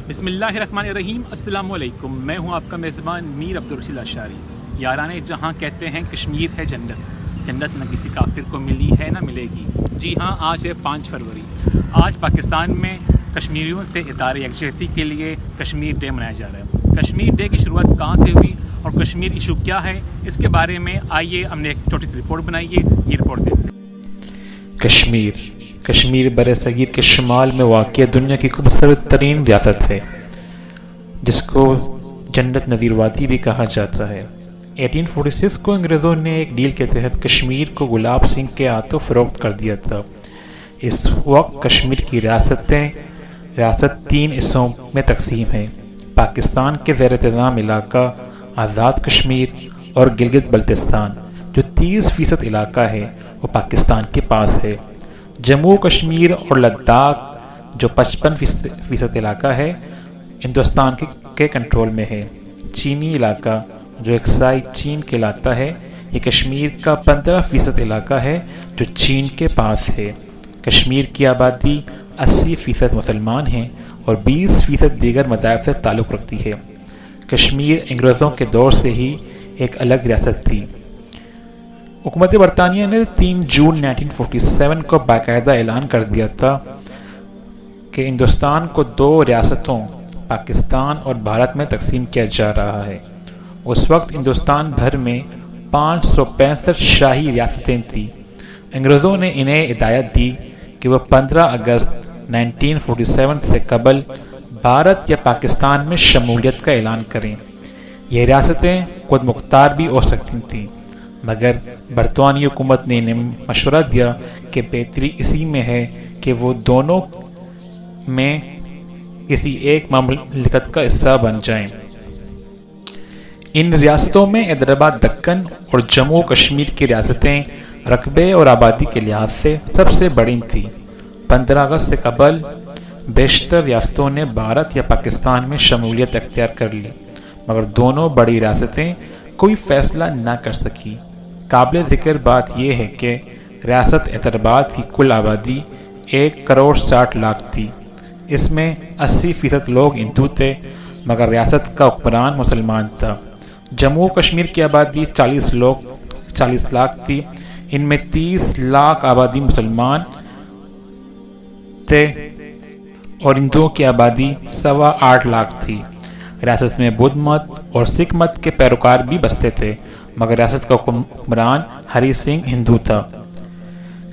بسم اللہ الرحمن الرحیم. السلام علیکم. میں ہوں آپ کا میزبان میر عبدالرشید اشعری. یاران جہاں کہتے ہیں کشمیر ہے جنت، جنت نہ کسی کافر کو ملی ہے نہ ملے گی. جی ہاں، آج ہے 5 فروری. آج پاکستان میں کشمیریوں سے اظہار یکجہتی کے لیے کشمیر ڈے منایا جا رہا ہے. کشمیر ڈے کی شروعات کہاں سے ہوئی اور کشمیر ایشو کیا ہے، اس کے بارے میں آئیے ہم نے ایک چھوٹی سی رپورٹ بنائی ہے. یہ رپورٹ دیکھتے ہیں. کشمیر برصغیر کے شمال میں واقع دنیا کی خوبصورت ترین ریاست ہے، جس کو جنت نظیر وادی بھی کہا جاتا ہے. 1846 کو انگریزوں نے ایک ڈیل کے تحت کشمیر کو گلاب سنگھ کے ہاتھوں فروخت کر دیا تھا. اس وقت کشمیر کی ریاست 3 حصوں میں تقسیم ہے: پاکستان کے زیر انتظام علاقہ آزاد کشمیر اور گلگت بلتستان. جو 30% علاقہ ہے وہ پاکستان کے پاس ہے. جموں کشمیر اور لداخ جو 55% علاقہ ہے ہندوستان کے کنٹرول میں ہے. چینی علاقہ جو اکسائی چین کہلاتا ہے، یہ کشمیر کا 15% علاقہ ہے جو چین کے پاس ہے. کشمیر کی آبادی 80% مسلمان ہیں اور 20% دیگر مذاہب سے تعلق رکھتی ہے. کشمیر انگریزوں کے دور سے ہی ایک الگ ریاست تھی. حکومت برطانیہ نے 3 جون 1947 کو باقاعدہ اعلان کر دیا تھا کہ ہندوستان کو 2 ریاستوں پاکستان اور بھارت میں تقسیم کیا جا رہا ہے. اس وقت ہندوستان بھر میں 565 شاہی ریاستیں تھیں. انگریزوں نے انہیں ہدایت دی کہ وہ 15 اگست 1947 سے قبل بھارت یا پاکستان میں شمولیت کا اعلان کریں. یہ ریاستیں خود مختار بھی ہو سکتی تھیں، مگر برطانوی حکومت نے انہیں مشورہ دیا کہ بہتری اسی میں ہے کہ وہ دونوں میں کسی ایک مملکت کا حصہ بن جائیں. ان ریاستوں میں حیدرآباد دکن اور جموں کشمیر کی ریاستیں رقبے اور آبادی کے لحاظ سے سب سے بڑی تھیں. 15 اگست سے قبل بیشتر ریاستوں نے بھارت یا پاکستان میں شمولیت اختیار کر لی، مگر دونوں بڑی ریاستیں کوئی فیصلہ نہ کر سکی. قابل ذکر بات یہ ہے کہ ریاست حیدرآباد کی کل آبادی 1,60,00,000 تھی. اس میں 80% لوگ ہندو تھے، مگر ریاست کا حکمران مسلمان تھا. جموں کشمیر کی آبادی 40 لاکھ تھی. ان میں 30 لاکھ آبادی مسلمان تھے اور ہندوؤں کی آبادی 8.25 لاکھ تھی. ریاست میں بدھ مت اور سکھ مت کے پیروکار بھی بستے تھے، مگر ریاست کا حکمران ہری سنگھ ہندو تھا.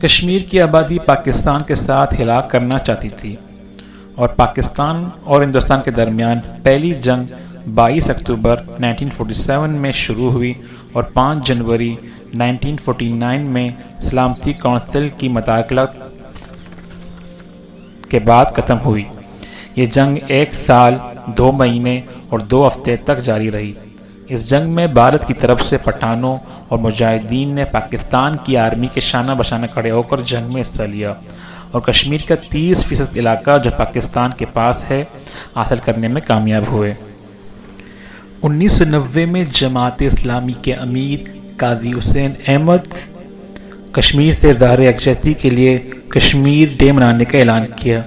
کشمیر کی آبادی پاکستان کے ساتھ ہلاک کرنا چاہتی تھی اور پاکستان اور ہندوستان کے درمیان پہلی جنگ 22 اکتوبر 1947 میں شروع ہوئی اور 5 جنوری 1949 میں سلامتی کونسل کی مداخلت کے بعد ختم ہوئی. یہ جنگ 1 سال 2 مہینے اور 2 ہفتے تک جاری رہی. اس جنگ میں بھارت کی طرف سے پٹھانوں اور مجاہدین نے پاکستان کی آرمی کے شانہ بشانہ کھڑے ہو کر جنگ میں حصہ لیا اور کشمیر کا 30% علاقہ جو پاکستان کے پاس ہے حاصل کرنے میں کامیاب ہوئے. 1990 میں جماعت اسلامی کے امیر قاضی حسین احمد کشمیر سے اظہار یکجہتی کے لیے کشمیر ڈے منانے کا اعلان کیا.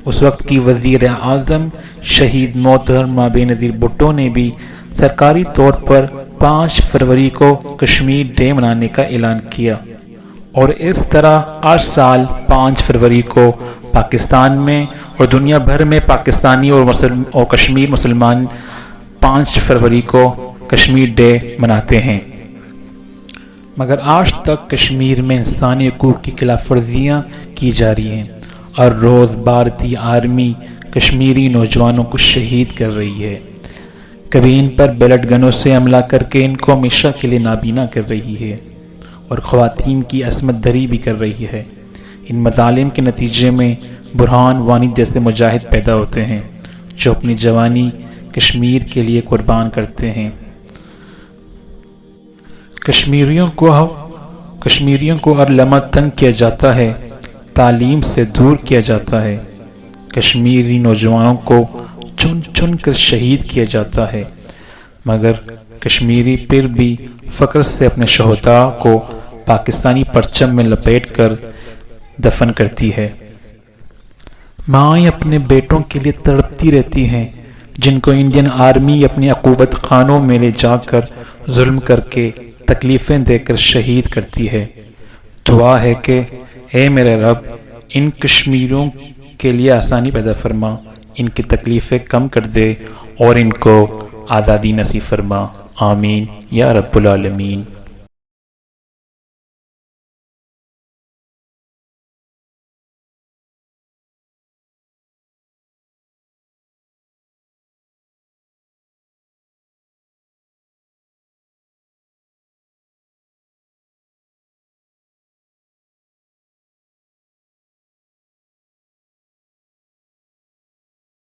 اس وقت کی وزیر اعظم شہید محترمہ بے نظیر بھٹو نے بھی سرکاری طور پر 5 فروری کو کشمیر ڈے منانے کا اعلان کیا، اور اس طرح ہر سال 5 فروری کو پاکستان میں اور دنیا بھر میں پاکستانی اور کشمیر مسلمان 5 فروری کو کشمیر ڈے مناتے ہیں. مگر آج تک کشمیر میں انسانی حقوق کی خلاف ورزیاں کی جا رہی ہیں. ہر روز بھارتی آرمی کشمیری نوجوانوں کو شہید کر رہی ہے، کبھی ان پر بیلٹ گنوں سے حملہ کر کے ان کو ہمیشہ کے لیے نابینا کر رہی ہے اور خواتین کی عصمت دری بھی کر رہی ہے. ان مظالم کے نتیجے میں برہان وانی جیسے مجاہد پیدا ہوتے ہیں جو اپنی جوانی کشمیر کے لیے قربان کرتے ہیں. کشمیریوں کو ہر لمحہ تنگ کیا جاتا ہے، تعلیم سے دور کیا جاتا ہے، کشمیری نوجوانوں کو چن چن کر شہید کیا جاتا ہے، مگر کشمیری پھر بھی فخر سے اپنے شہداء کو پاکستانی پرچم میں لپیٹ کر دفن کرتی ہے. مائیں اپنے بیٹوں کے لیے تڑپتی رہتی ہیں جن کو انڈین آرمی اپنی عقوبت خانوں میں لے جا کر ظلم کر کے تکلیفیں دے کر شہید کرتی ہے۔ دعا ہے کہ اے میرے رب ان کشمیریوں کے لیے آسانی پیدا فرما، ان کی تکلیفیں کم کر دے اور ان کو آزادی نصیب فرما، آمین یا رب العالمین۔